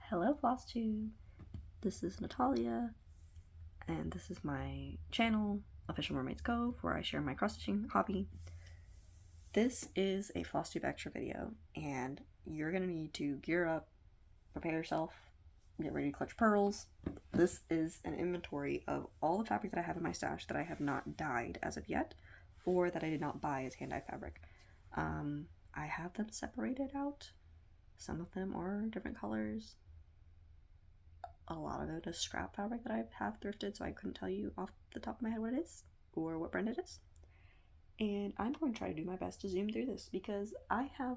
Hello Flosstube, this is Natalia, and this is my channel, Official Mermaids Cove, where I share my cross-stitching hobby. This is a Flosstube Extra video, and you're going to need to gear up, prepare yourself, get ready to clutch pearls. This is an inventory of all the fabric that I have in my stash that I have not dyed as of yet, or that I did not buy as hand-dyed fabric. I have them separated out. Some of them are different colors. A lot of it is scrap fabric that I have thrifted, so I couldn't tell you off the top of my head what it is or what brand it is. And I'm going to try to do my best to zoom through this because I have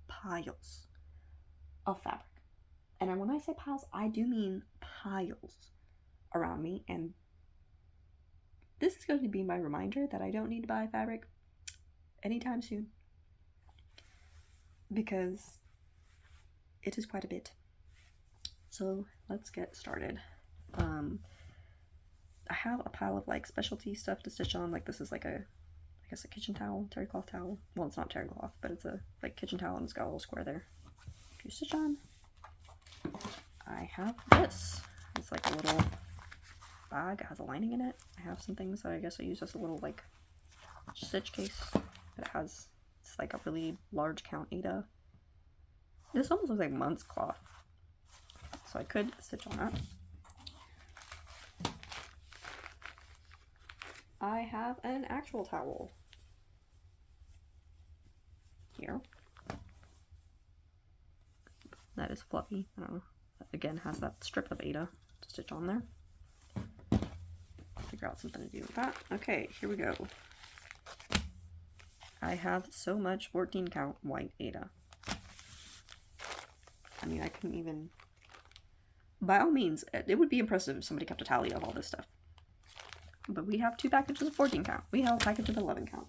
piles of fabric. And when I say piles, I do mean piles around me. And this is going to be my reminder that I don't need to buy fabric anytime soon because it is quite a bit. So let's get started. I have a pile of like specialty stuff to stitch on. Like this is like I guess a kitchen towel, terry cloth towel. Well, it's not terry cloth, but it's a like kitchen towel and it's got a little square there. If you stitch on, I have this. It's like a little bag. It has a lining in it. I have some things that I guess I use as a little like stitch case. But it's like a really large count Ada. This almost looks like monk's cloth. So I could stitch on that. I have an actual towel here. That is fluffy. I don't know. That again has that strip of Ada to stitch on there. Figure out something to do with that. Okay, here we go. I have so much 14 count white Ada. I mean, I couldn't even... By all means, it would be impressive if somebody kept a tally of all this stuff. But we have 2 packages of 14 count. We have a package of 11 count.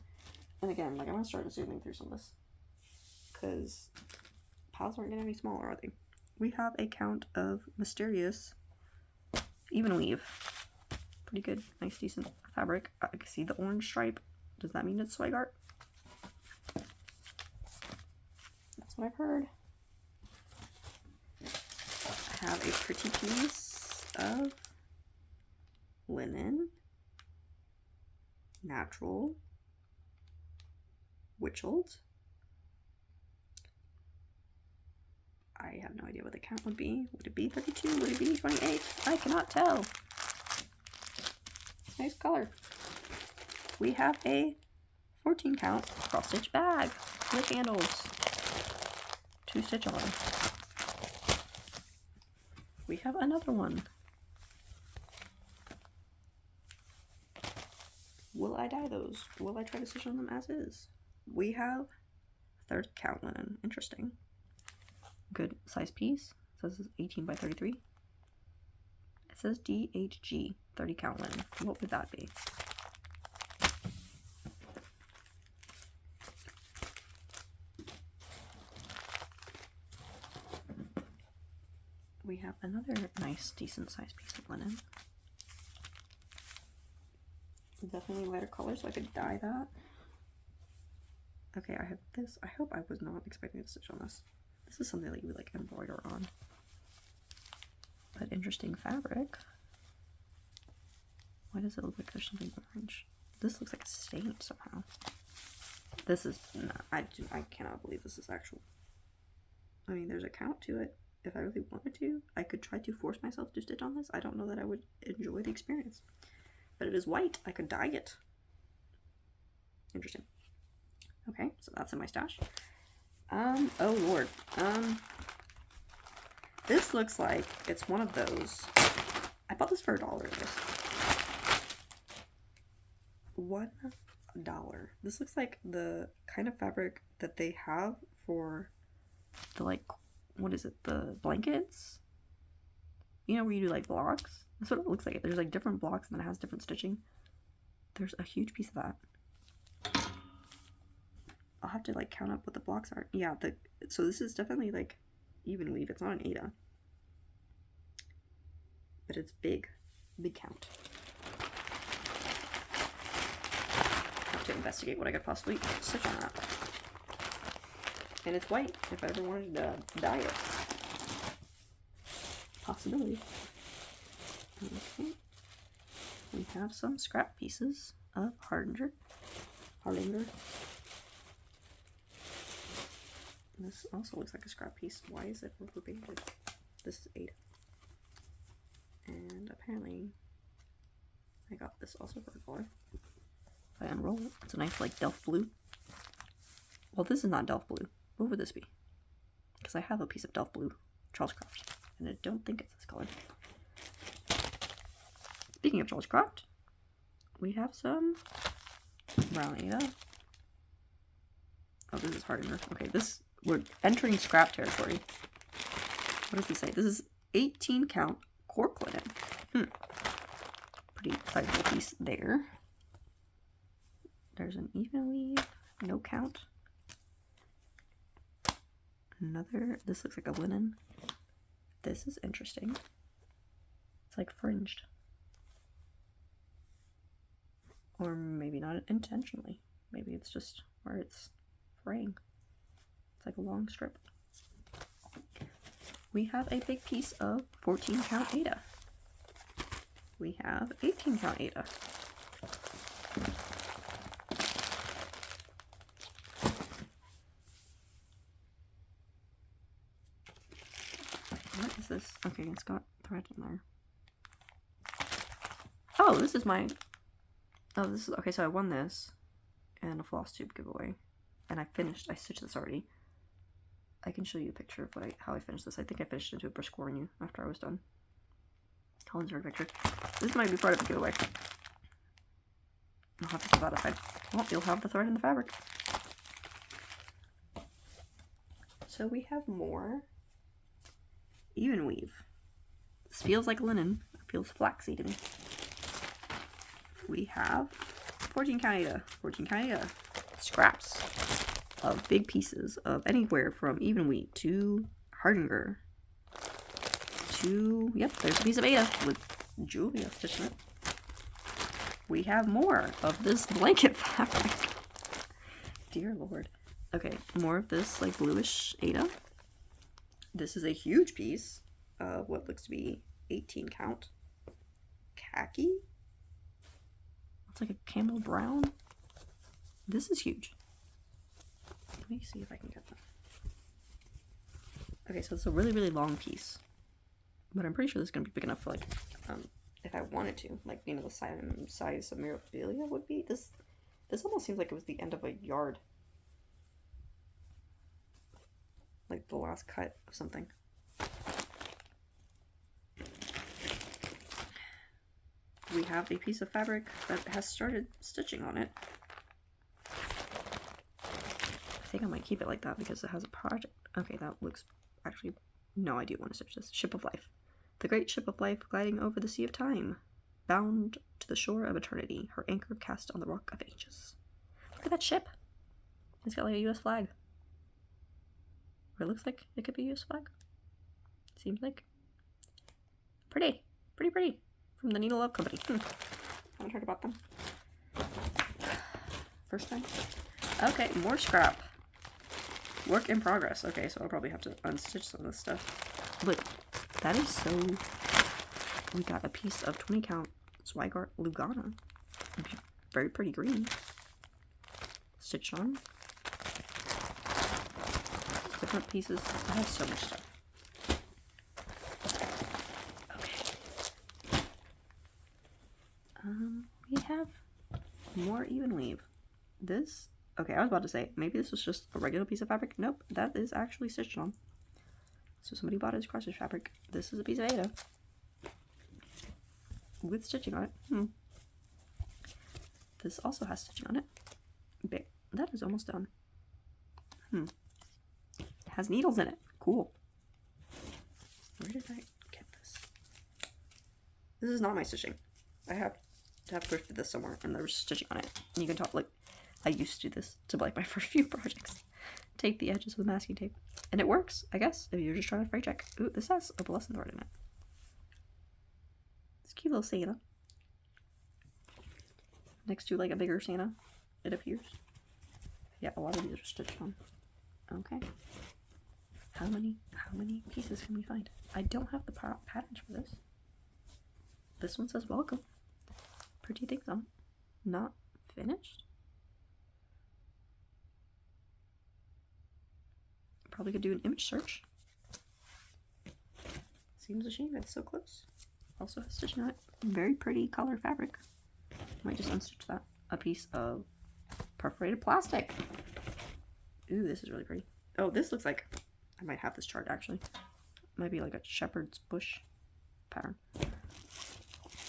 And again, like I'm going to start zooming through some of this. Because piles aren't getting any smaller, are they? We have a count of mysterious even weave. Pretty good, nice, decent fabric. I can see the orange stripe. Does that mean it's swag art? That's what I've heard. I have a pretty piece of linen, natural, witched. I have no idea what the count would be. Would it be 32? Would it be 28? I cannot tell. Nice color. We have a 14 count cross stitch bag with handles to stitch on. We have another one. Will I dye those? Will I try to stitch on them as is? We have 30 count linen. Interesting. Good size piece. It says it's 18 by 33. It says DHG 30 count linen. What would that be? We have another nice, decent sized piece of linen. Definitely lighter color, so I could dye that. Okay, I have this. I hope I was not expecting to stitch on this. This is something that you would like embroider on. But interesting fabric. Why does it look like there's something orange? This looks like a stain somehow. This is not, I cannot believe this is actual. I mean, there's a count to it. If I really wanted to, I could try to force myself to stitch on this. I don't know that I would enjoy the experience. But it is white. I could dye it. Interesting. Okay, so that's in my stash. Oh lord. This looks like it's one of those. I bought this for $1, I guess. $1. This looks like the kind of fabric that they have for the like, what is it, the blankets? You know where you do like blocks? That's what it looks like. There's like different blocks and then it has different stitching. There's a huge piece of that. I'll have to like count up what the blocks are. Yeah, so this is definitely like even weave. It's not an Ada. But it's big. Big count. Have to investigate what I could possibly stitch on that. And it's white if I ever wanted to dye it. embroidery. Okay. We have some scrap pieces of hardinger. This also looks like a scrap piece. Why is it rubber banded? This is 8. And apparently I got this also for $1. If I unroll it, it's a nice like Delft blue. Well, this is not Delft blue. What would this be? Because I have a piece of Delft blue Charles Craft, and I don't think it's this color. Speaking of Charles Craft, we have some brown Ada. Oh, this is hardinger. Okay, we're entering scrap territory. What does he say? This is 18 count cork linen. Pretty sizable piece there. There's an even weave, no count. Another, this looks like a linen. This is interesting. It's like fringed. Or maybe not intentionally. Maybe it's just where it's fraying. It's like a long strip. We have a big piece of 14 count Ada. We have 18 count Ada. What is this? Okay, it's got thread in there. Oh, this is my... Oh, this is... Okay, so I won this and a Flosstube giveaway. And I stitched this already. I can show you a picture of how I finished this. I think I finished it into a brisk warning after I was done. I'll insert a picture. This might be part of the giveaway. I'll have to put that aside. Well, you'll have the thread in the fabric. So we have more even weave. This feels like linen. It feels flaxy to me. We have 14 count Ada. 14 count Ada. Scraps of big pieces of anywhere from even weave to hardinger to, yep, there's a piece of Ada with Julia stitched in it. We have more of this blanket fabric. Dear Lord. Okay, more of this like bluish Ada. This is a huge piece of what looks to be 18 count khaki. It's like a camel brown. This is huge. Let me see if I can get that. Okay, so it's a really, really long piece. But I'm pretty sure this is going to be big enough for, like, if I wanted to. Like, you know, the size of memorabilia would be. This almost seems like it was the end of a yard. Like the last cut of something. We have a piece of fabric that has started stitching on it. I think I might keep it like that because it has a project. Okay, that looks actually... No, I do want to stitch this. Ship of Life. The great ship of life gliding over the sea of time, bound to the shore of eternity, her anchor cast on the rock of ages. Look at that ship. It's got like a US flag. Or it looks like it could be a US flag. Seems like. Pretty. Pretty pretty. From the Needle Love Company. Haven't heard about them. First time. Okay, more scrap. Work in progress. Okay, so I'll probably have to unstitch some of this stuff. Look, that is so... We got a piece of 20 count Zweigart Lugana. Very pretty green. Stitch on. Different pieces. I have so much stuff. Okay. We have more even weave. This... Okay, I was about to say, maybe this was just a regular piece of fabric. Nope, that is actually stitched on. So somebody bought his cross-stitch fabric. This is a piece of Ada. With stitching on it. This also has stitching on it. Big. That is almost done. It has needles in it. Cool. Where did I get this? This is not my stitching. I have to have thrifted this somewhere, and there was stitching on it. And you can talk, like, I used to do this to like my first few projects. Tape the edges with masking tape. And it works, I guess, if you're just trying to fray check. Ooh, this has a lesson thread in it. It's a cute little Santa. Next to like a bigger Santa, it appears. Yeah, a lot of these are stitched on. Okay. How many pieces can we find? I don't have the patterns for this. This one says welcome. Pretty things on. Not finished. Probably could do an image search. Seems a shame it's so close. Also has stitching on it. Very pretty color fabric. Might just unstitch that. A piece of perforated plastic. Ooh, this is really pretty. Oh, this looks like, I might have this chart actually. Might be like a shepherd's bush pattern.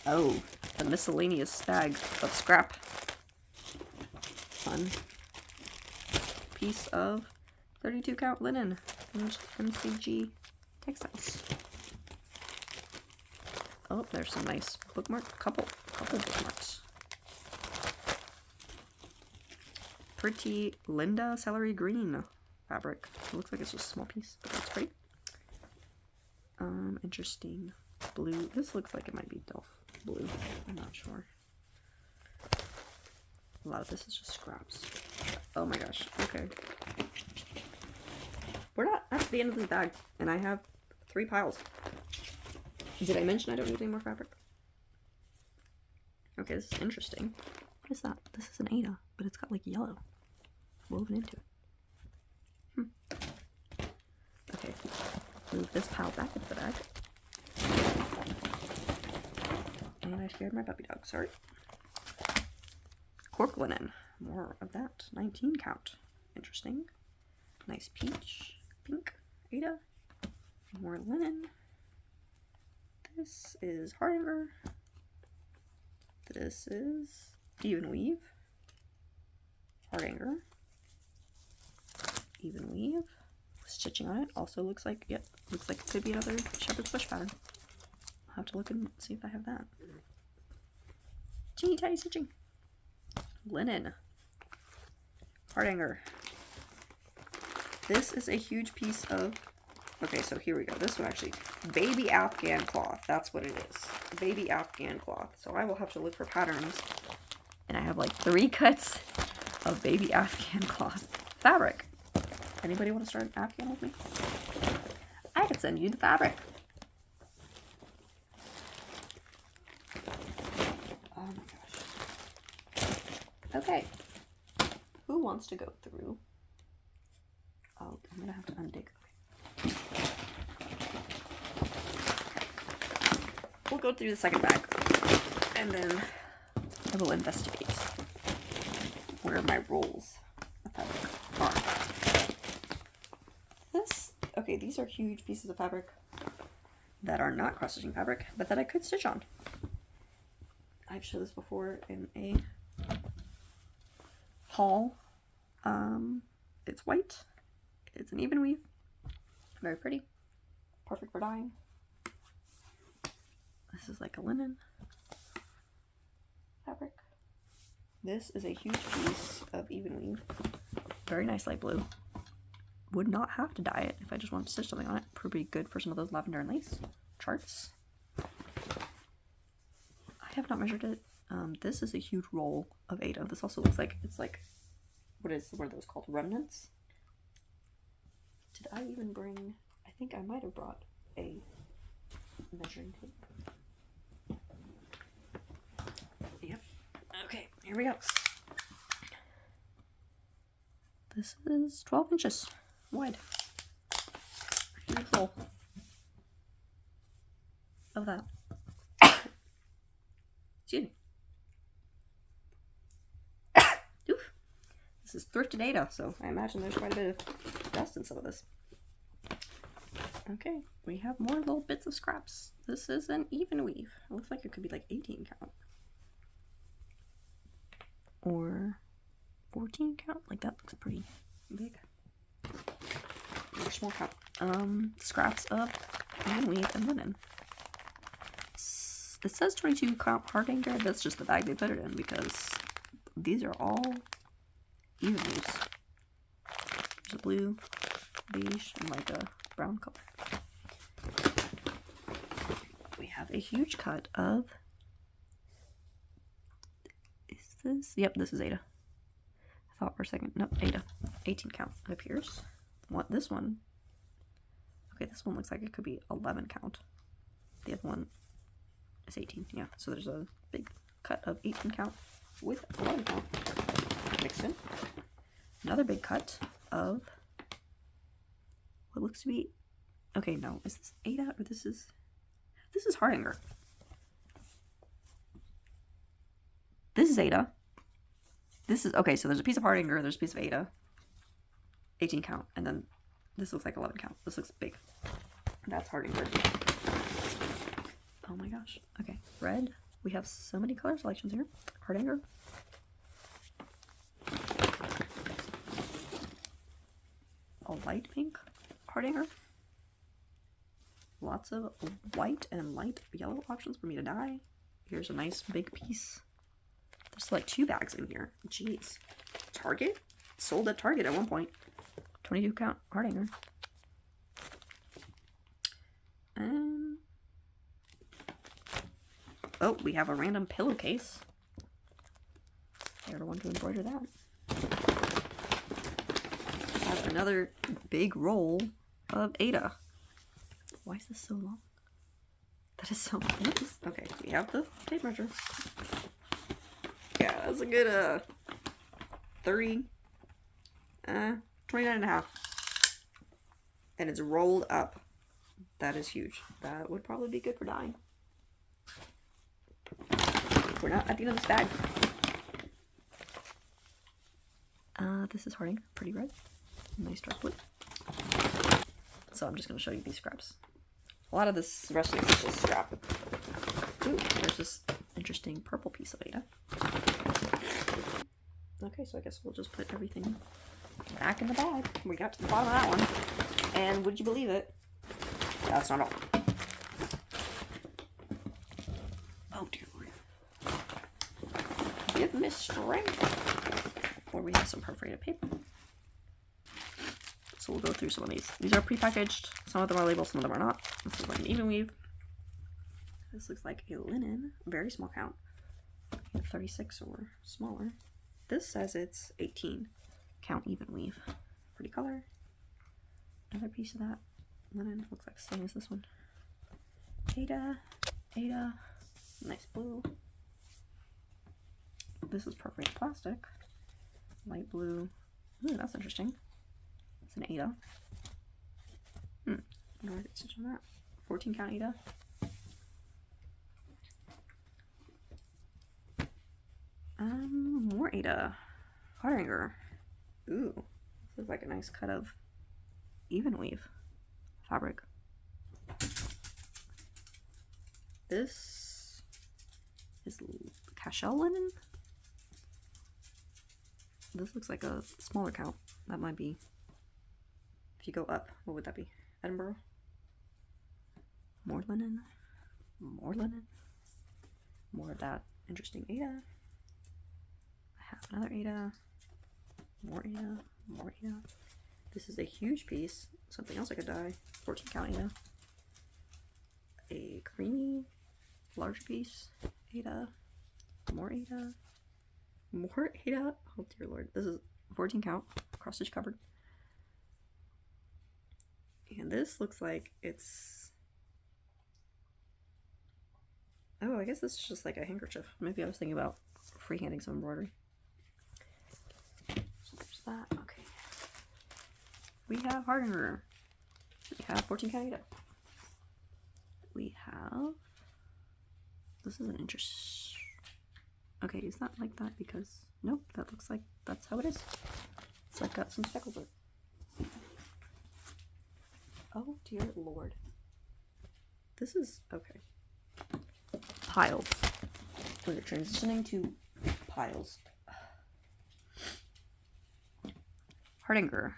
Oh, a miscellaneous bag of scrap. Fun. Piece of 32 count linen. MCG textiles. Oh, there's some nice bookmark. Couple bookmarks. Pretty Linda celery green fabric. It looks like it's just a small piece, but that's pretty. Interesting blue. This looks like it might be Delft blue. I'm not sure. A lot of this is just scraps. Oh my gosh. Okay. We're not at the end of this bag, and I have 3 piles. Did I mention I don't need any more fabric? Okay, this is interesting. What is that? This is an Ada, but it's got like yellow woven into it. Okay, move this pile back into the bag. And I scared my puppy dog, sorry. Cork linen. More of that. 19 count. Interesting. Nice peach. Pink. Ada. More linen. This is hardanger. This is even weave. Hardanger. Even weave. Stitching on it. Also looks like, yep, looks like it could be another shepherd's bush pattern. I'll have to look and see if I have that. Teeny tiny stitching. Linen. Hardanger. This is a huge piece of, okay, so here we go. This one actually, baby Afghan cloth. That's what it is. Baby Afghan cloth. So I will have to look for patterns. And I have like 3 cuts of baby Afghan cloth fabric. Anybody want to start an Afghan with me? I could send you the fabric. Oh my gosh. Okay. Who wants to go through? Oh, I'm gonna have to undig. We'll go through the second bag, and then I will investigate where my rolls of fabric are. Okay, these are huge pieces of fabric that are not cross-stitching fabric, but that I could stitch on. I've showed this before in a haul. It's white. It's an even weave. Very pretty. Perfect for dyeing. This is like a linen fabric. This is a huge piece of even weave. Very nice light blue. Would not have to dye it if I just wanted to stitch something on it. Pretty good for some of those lavender and lace charts. I have not measured it. This is a huge roll of Ada. This also looks like it's like, what are those called? Remnants? Did I even bring, I think I might have brought a measuring tape. Yep. Okay, here we go. This is 12 inches wide. Huge roll of that. Excuse me. Oof. This is thrifted Ada, so I imagine there's quite a bit of dust in some of this. Okay, we have more little bits of scraps. This is an even weave. It looks like it could be like 18 count. Or 14 count. Like that looks pretty big. Much more count. Scraps of even weave and linen. It says 22 count hardanger. That's just the bag they put it in because these are all even weaves. There's a blue, beige, and like a brown color. We have a huge cut of, is this? Yep, this is Ada. I thought for a second, nope, Ada. 18 count, it appears. What, this one Okay, this one looks like it could be 11 count. The other one is 18. Yeah, so there's a big cut of 18 count with 11 count mixed in. Another big cut of what looks to be, okay, no, is this Ada or this is Hardanger. This is Ada. This is, okay, so there's a piece of Hardanger, there's a piece of Ada, 18 count, and then this looks like 11 count. This looks big. That's Hardanger. Oh my gosh. Okay, red. We have so many color selections here. Hardanger. A light pink Hardanger. Lots of white and light yellow options for me to dye. Here's a nice big piece. There's like 2 bags in here. Jeez. Target? Sold at Target at one point. 22 count Hardanger. Oh, we have a random pillowcase. They're the one to embroider that. We have another big roll of Ada. Why is this so long? That is so long. Okay, we have the tape measure. Yeah, that's a good 29 and a half. And it's rolled up. That is huge. That would probably be good for dyeing. We're not at the end of this bag. This is Harding, pretty red. Nice dark blue. So I'm just going to show you these scraps. A lot of this rest of this is just scrap. Ooh, there's this interesting purple piece of Ada. Okay, so I guess we'll just put everything back in the bag. We got to the bottom of that one. And would you believe it? That's not all. Oh dear Lord. Give me strength. Or we have some perforated paper. So we'll go through some of these. These are prepackaged. Some of them are labeled, some of them are not. This is like an even weave. This looks like a linen, very small count. 36 or smaller. This says it's 18 count even weave. Pretty color. Another piece of that linen looks like the same as this one. Ada, nice blue. This is perforated plastic. Light blue. Ooh, that's interesting. It's an Ada. Wonder why I get stitch on that. 14 count Ada. More Ada. Hardanger. Ooh, this is like a nice cut of even weave fabric. This is cashel linen. This looks like a smaller count. That might be, if you go up, what would that be? Edinburgh? More linen. More linen. More of that interesting Ada. I have another Ada. More Ada. More Ada. This is a huge piece. Something else I could dye. 14 count Ada. A creamy, larger piece. Ada. More Ada. More Ada. Oh dear Lord. This is 14 count. Cross stitch covered. And this looks like it's... Oh, I guess this is just like a handkerchief. Maybe I was thinking about freehanding some embroidery. So there's that. Okay. We have Hardanger. We have 14 count Ada. We have... This is an interest... Okay, is that like that? Because... Nope, that looks like that's how it is. It's like got some speckles in it. Oh dear Lord. This is... Okay. Piles. We're transitioning to piles. Hardanger.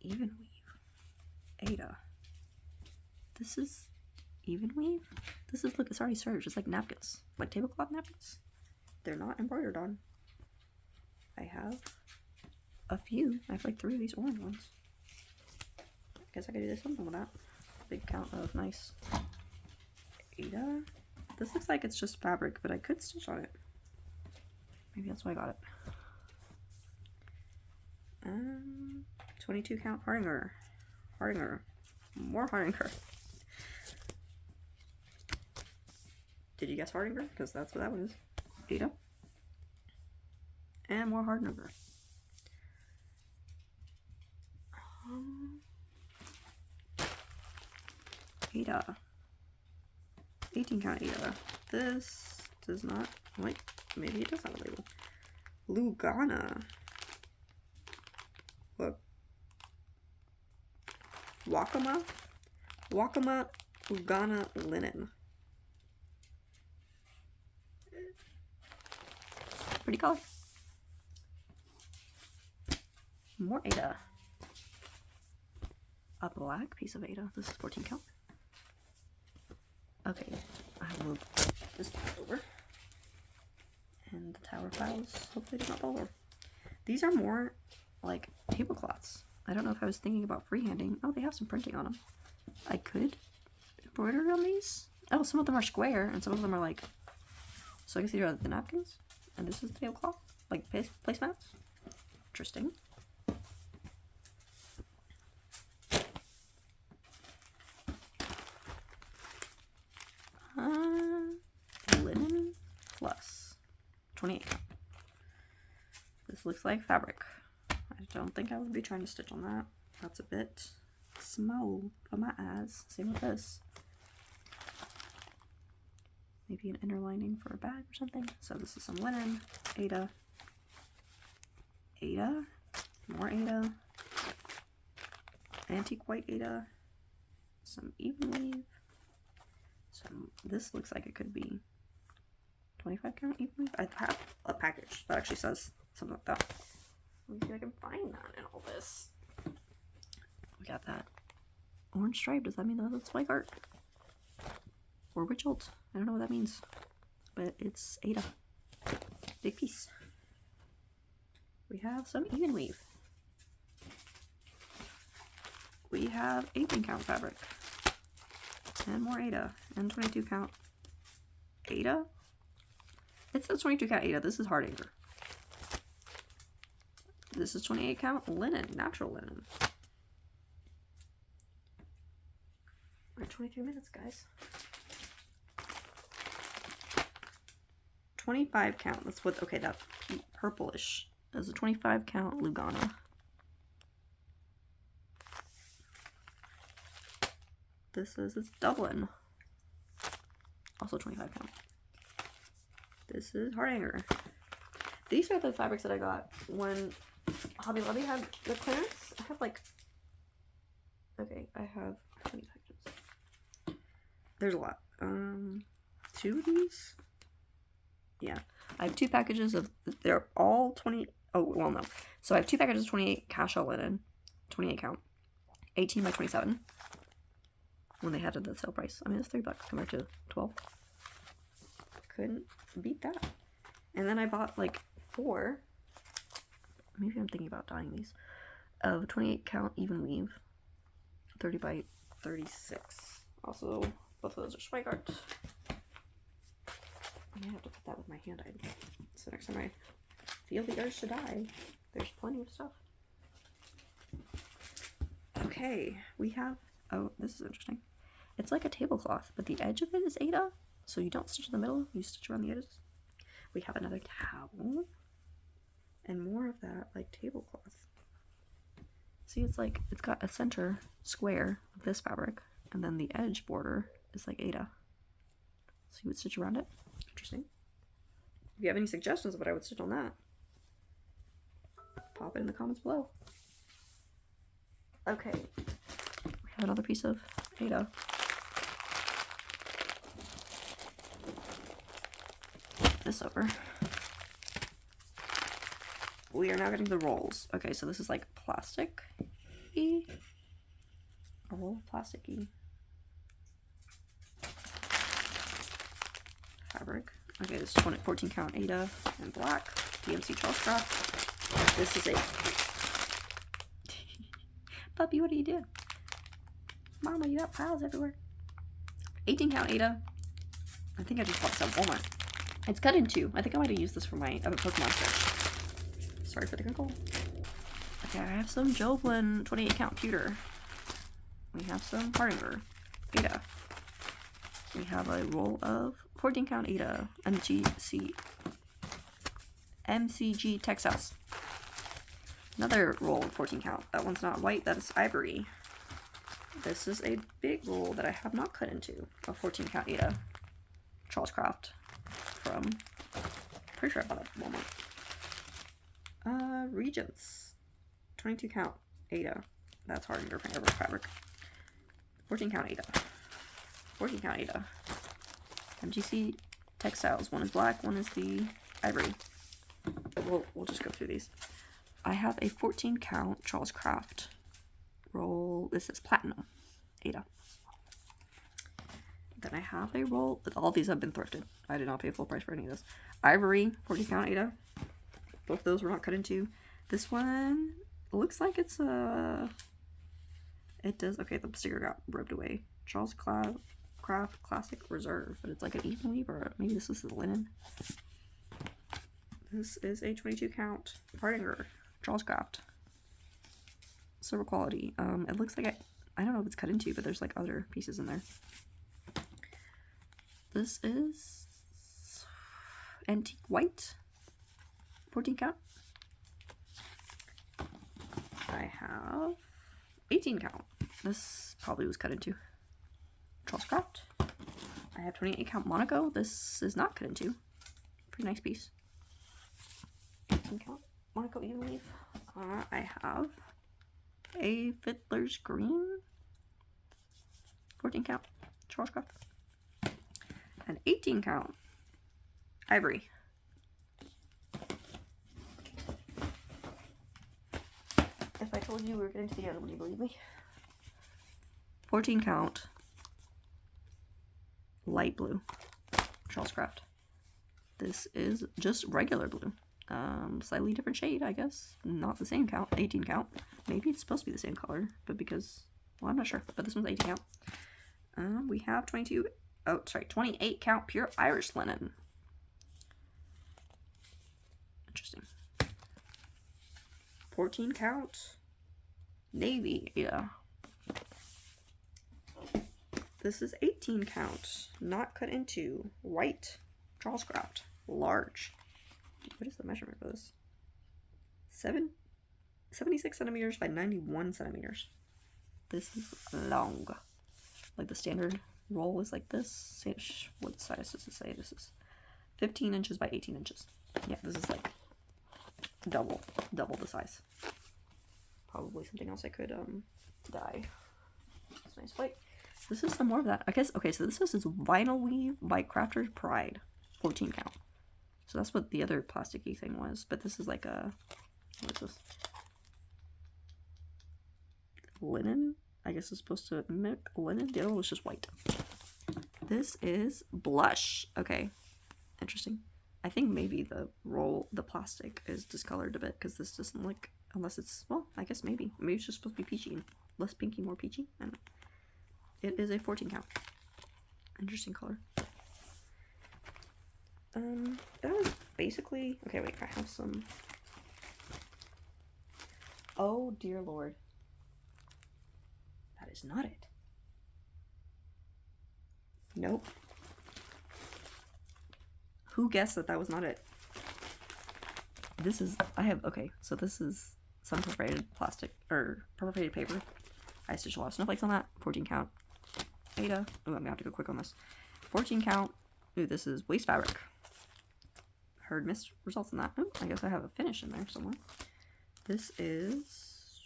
Even weave. Ada. This is even weave? This is, look, it's already serged. It's like napkins. Like tablecloth napkins. They're not embroidered on. I have a few. I have like 3 of these orange ones. I guess I could do something with that. Big count of nice Ada. This looks like it's just fabric, but I could stitch on it. Maybe that's why I got it. 22 count Hardanger. Hardinger. More Hardinger. Did you guess Hardinger? Because that's what that one is. Ada. And more Hardinger. Ada. 18 count Ada. This does not, wait, maybe it does have a label. Lugana. Look. Wakama. Wakama Lugana linen. Pretty color. More Ada. A black piece of Ada. This is 14 count. Okay, I will move this over. And the tower files hopefully do not fall over. These are more like tablecloths. I don't know if I was thinking about freehanding. Oh, they have some printing on them. I could embroider on these. Oh, some of them are square and some of them are like, so I guess these are the napkins and this is the tablecloth, like placemats. Interesting. Linen plus 28 count. This looks like fabric. I don't think I would be trying to stitch on that. That's a bit small for my eyes. Same with this. Maybe an inner lining for a bag or something. So this is some linen. Ada. Ada. More Ada. Antique white Ada. Some even weave. Some, this looks like it could be 25 count even weave. I have a package that actually says something like that. Let me see if I can find that in all this. We got that orange stripe. Does that mean that it's white art? Or witch ult? I don't know what that means. But it's Ada. Big piece. We have some even weave. We have 18 count fabric. And more Ada. And 22 count Ada. It says 22 count Ada. This is Hardinger. This is 28 count linen, natural linen. We're at 23 minutes, guys. 25 count. That's what, okay, that's purplish. That's a 25 count Lugana. This is Dublin. Also 25 count. This is Hardinger. These are the fabrics that I got when Hobby Lobby had the clearance. I have like, okay, I have how many packages? There's a lot. 2 of these? Yeah. I have 2 packages of, they're all 20, oh, well, no. So I have 2 packages of 28 casual linen, 28 count, 18 by 27. When they had it at the sale price. I mean, it's $3 compared to 12. Couldn't beat that. And then I bought like 4, maybe I'm thinking about dyeing these, of 28 count even weave, 30 by 36. Also, both of those are Schweigart. I may have to put that with my hand dyed. So next time I feel the urge to dye, there's plenty of stuff. Okay, we have, oh, this is interesting. It's like a tablecloth, but the edge of it is Ada, so you don't stitch in the middle, you stitch around the edges. We have another towel, and more of that, like tablecloth. See, it's like, it's got a center square of this fabric, and then the edge border is like Ada. So you would stitch around it. Interesting. If you have any suggestions of what I would stitch on that, pop it in the comments below. Okay, we have another piece of Ada. This over. We are now getting the rolls. Okay, so this is like plastic-y. A roll of plastic-y fabric. Okay, this is 14 count Ada in black. DMC Charles Craft. This is a puppy, what are you doing? Mama, you got piles everywhere. 18 count Ada. I think I just bought this at Walmart. It's cut in 2. I think I might have used this for my Pokemon search. Sorry for the crinkle. Okay, I have some Joplin 28 count pewter. We have some Hardinger, Ada. We have a roll of 14 count Ada, MCG Textiles. Another roll of 14 count. That one's not white, that is ivory. This is a big roll that I have not cut into, a 14 count Ada. Charles Craft from, pretty sure I bought it at Walmart. Regents. 22 count Ada. That's Hardinger fabric. 14 count Ada. 14 count Ada. MGC Textiles. One is black, one is the ivory. We'll just go through these. I have a 14 count Charles Craft roll. This is platinum Ada. Then I have a roll. All these have been thrifted. I did not pay full price for any of this. Ivory 14 count Ada. Both of those were not cut into. This one looks like it's a. It does. Okay, the sticker got ripped away. Charles Craft Classic Reserve, but it's like an even weave, or maybe this is the linen. This is a 22 count Hardinger Charles Craft. Silver quality. It looks like I don't know if it's cut into, but there's like other pieces in there. This is antique white, 14 count. I have 18 count. This probably was cut into. Charles Craft. I have 28 count Monaco. This is not cut into. Pretty nice piece. 18 count Monaco even weave. I have a Fiddler's Green, 14 count Charles Craft. An 18 count ivory. If I told you we were getting to the end, would you believe me? 14 count light blue Charles Craft. This is just regular blue. Slightly different shade, I guess. Not the same count. 18 count. Maybe it's supposed to be the same color, but because, well, I'm not sure. But this one's 18 count. We have 28 count pure Irish linen. Interesting. 14 count navy. Yeah. This is 18 count, not cut into, white Charles Craft, large. What is the measurement for this? 76 centimeters by 91 centimeters. This is long. Like the standard roll is like this. What size does it say? This is 15 inches by 18 inches. Yeah, this is like double the size. Probably something else I could dye. That's nice white. This is some more of that. I guess, okay, so this is vinyl weave by Crafter's Pride, 14 count. So that's what the other plasticky thing was. But this is like a, what is this? Linen? I guess it's supposed to mimic linen. The other one was just white. This is blush. Okay, interesting. I think maybe the plastic is discolored a bit because this doesn't look, unless it's, well, I guess maybe. Maybe it's just supposed to be peachy. Less pinky, more peachy. I don't know. It is a 14 count. Interesting color. That was basically, okay, wait, I have some, oh dear Lord. That is not it. Nope. Who guessed that that was not it? This is, okay, so this is some perforated plastic, or perforated paper. I stitched a lot of snowflakes on that. 14 count. Ada. Oh, I'm gonna have to go quick on this. 14 count. Ooh, this is waste fabric. Heard missed results in that. Oh, I guess I have a finish in there somewhere. This is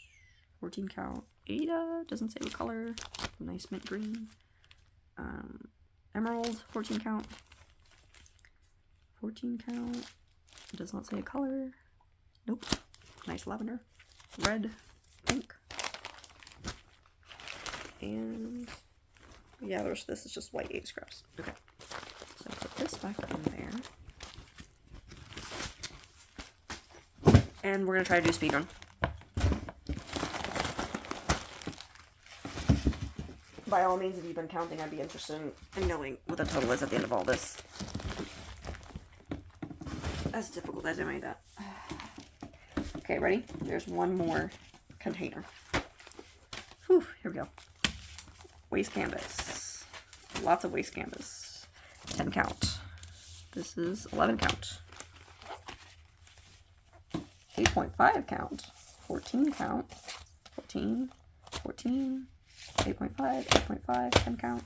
14 count Ada. Doesn't say what color. Nice mint green. Emerald. 14 count. 14 count. Does not say a color. Nope. Nice lavender. Red. Pink. And yeah, this is just white 8 scraps. Okay. So put this back in there. And we're going to try to do speedrun. By all means, if you've been counting, I'd be interested in knowing what the total is at the end of all this. As difficult as I made that. Okay, ready? There's one more container. Whew, here we go. waste canvas. Lots of waste canvas. 10 count. This is 11 count. 8.5 count. 14 count. 14. 14. 8.5. 8.5. 10 count.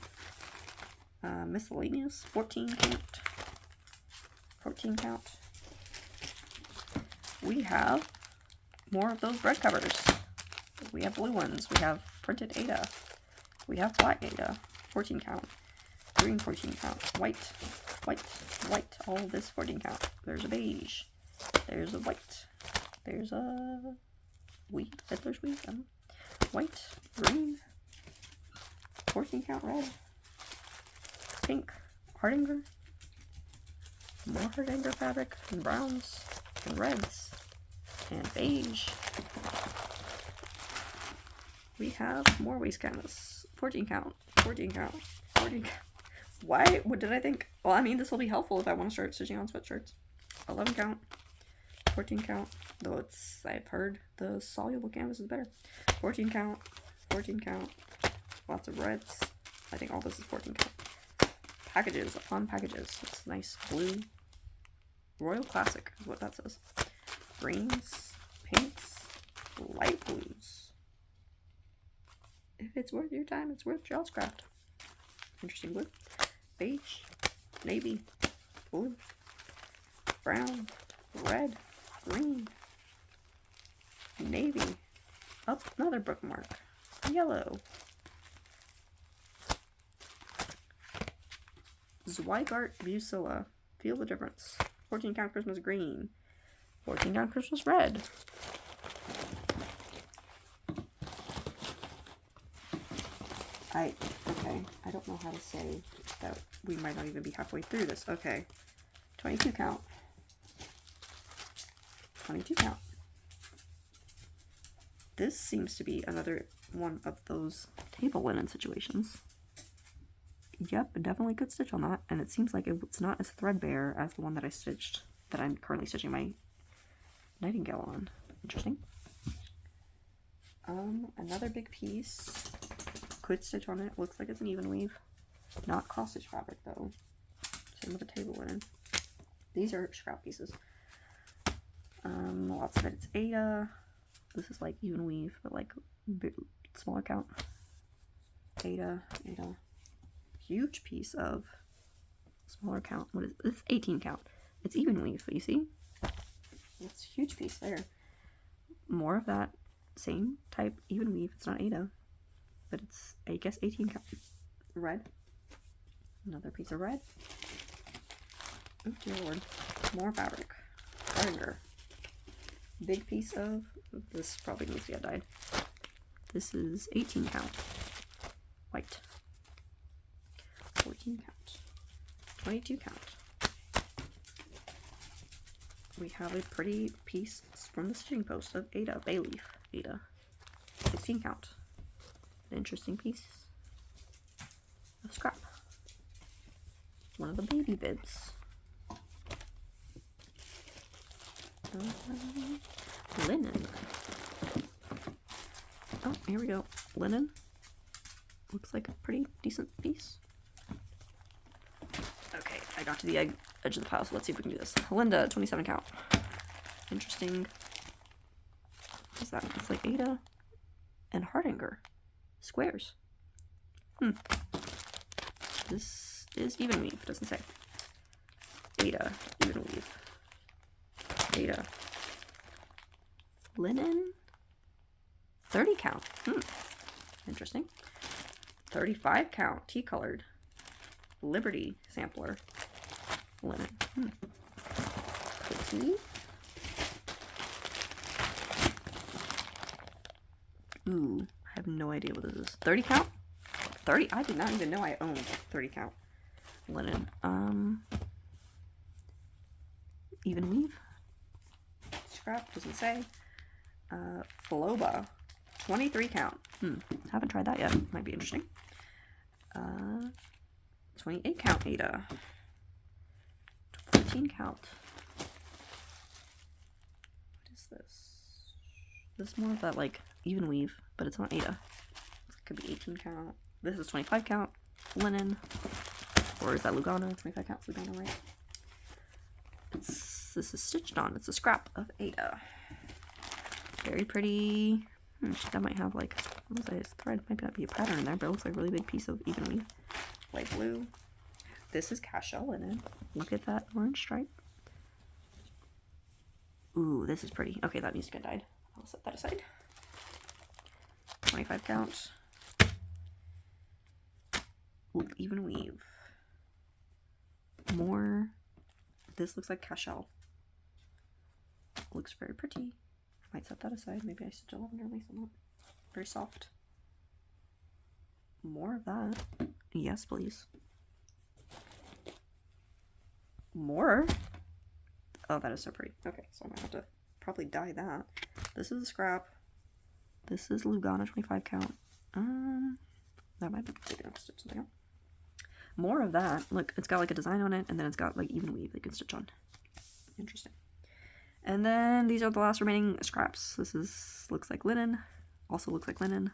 Miscellaneous. 14 count. 14 count. We have more of those bread covers. We have blue ones. We have printed Ada. We have black Ada. 14 count. Green 14 count. White. White. White. All of this 14 count. There's a beige. There's a white. There's a wheat. Fiddler's wheat. White. Green. 14 count red. Pink. Hardinger. More Hardinger fabric. And browns. And reds. And beige. We have more waste canvas. 14 count. 14 count. 14 count. Why? What did I think? Well, I mean, this will be helpful if I want to start stitching on sweatshirts. 11 count. 14 count. Though I've heard the soluble canvas is better. 14 count. 14 count. Lots of reds. I think all this is 14 count. Packages upon packages. It's nice blue. Royal Classic is what that says. Greens. Pinks. Light blues. If it's worth your time, it's worth Child's Craft. Interesting blue. Beige. Navy. Blue. Brown. Red. Green. Navy. Up another bookmark. Yellow. Zweigart Busilla. Feel the difference. 14 count Christmas green. 14 count Christmas red. Okay, I don't know how to say that we might not even be halfway through this. Okay, 22 count. 22 count. This seems to be another one of those table linen situations. Yep, definitely could stitch on that, and it seems like it's not as threadbare as the one that I stitched, that I'm currently stitching my Nightingale on. Interesting. Another big piece. Could stitch on it. Looks like it's an even weave. Not cross stitch fabric though. Same with the table linen. These are scrap pieces. Lots of it. It's Ada. This is like even weave, but like smaller count. Ada. Huge piece of smaller count. What is this? 18 count. It's even weave, but you see? It's a huge piece there. More of that same type even weave. It's not Ada, but it's, I guess, 18 count. Red. Another piece of red. Oh dear lord. More fabric. Hardinger. Big piece of, this probably needs to get dyed. This is 18 count. White. 14 count. 22 count. We have a pretty piece from the stitching post of Ada, bay leaf Ada. 16 count. An interesting piece of scrap. One of the baby bibs. Linen. Oh, here we go. Linen. Looks like a pretty decent piece. Okay, I got to the edge of the pile, so let's see if we can do this. Linda, 27 count. Interesting. What is that? It's like Ada and Hardinger. Squares. This is even weave, doesn't say. Ada, even weave. Ada. Linen. 30 count. Interesting. 35 count. Tea colored. Liberty sampler. Linen. Cookie. Ooh, I have no idea what this is. 30 count? 30? I did not even know I owned 30 count linen. Even weave. Scrap, doesn't say. Floba. 23 count. Haven't tried that yet. Might be interesting. 28 count Ada. 14 count. What is this? This is more of that like even weave, but it's not Ada. It could be 18 count. This is 25 count linen. Or is that Lugano? 25 count Lugano, right? This is stitched on. It's a scrap of Ada. Very pretty. That might have like, what was that? Thread might not be a pattern in there, but it looks like a really big piece of even weave. Light blue. This is cashel linen. Look at that orange stripe. Ooh, this is pretty. Okay, that needs to get dyed. I'll set that aside. 25 count. Ooh, even weave. More. This looks like cashel. Looks very pretty. Might set that aside. Maybe I stitch a lavender lace on that. Very soft. More of that. Yes, please. More? Oh, that is so pretty. Okay, so I might have to probably dye that. This is a scrap. This is Lugano 25 count. That might be maybe I'll stitch something else. More of that. Look, it's got like a design on it, and then it's got like even weave that you can stitch on. Interesting. And then these are the last remaining scraps. This is looks like linen. Also looks like linen.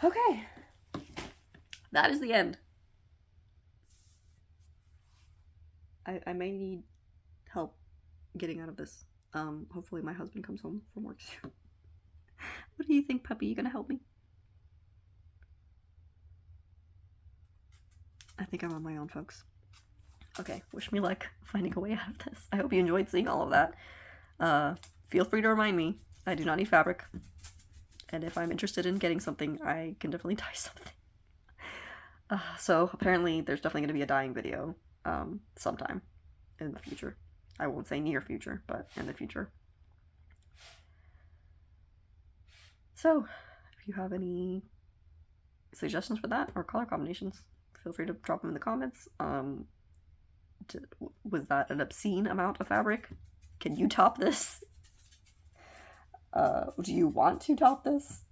Okay. That is the end. I may need help getting out of this. Hopefully my husband comes home from work soon. What do you think, puppy? You gonna help me? I think I'm on my own, folks. Okay, wish me luck finding a way out of this. I hope you enjoyed seeing all of that. Feel free to remind me. I do not need fabric. And if I'm interested in getting something, I can definitely dye something. So apparently there's definitely going to be a dyeing video sometime in the future. I won't say near future, but in the future. So if you have any suggestions for that or color combinations, feel free to drop them in the comments. Was that an obscene amount of fabric? Can you top this? Do you want to top this?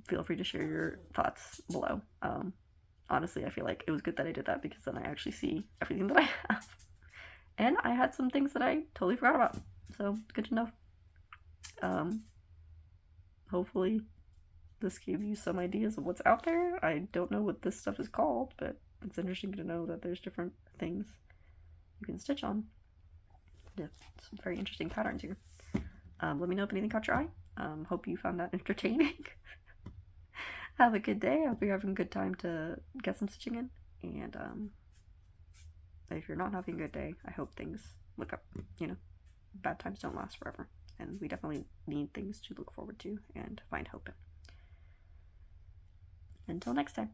Feel free to share your thoughts below. Honestly, I feel like it was good that I did that because then I actually see everything that I have. And I had some things that I totally forgot about. So, good to know. Hopefully this gave you some ideas of what's out there. I don't know what this stuff is called, but it's interesting to know that there's different things you can stitch on. Yeah, some very interesting patterns here. Let me know if anything caught your eye. Hope you found that entertaining. Have a good day. I hope you're having a good time to get some stitching in. And if you're not having a good day, I hope things look up. You know, bad times don't last forever. And we definitely need things to look forward to and find hope in. Until next time.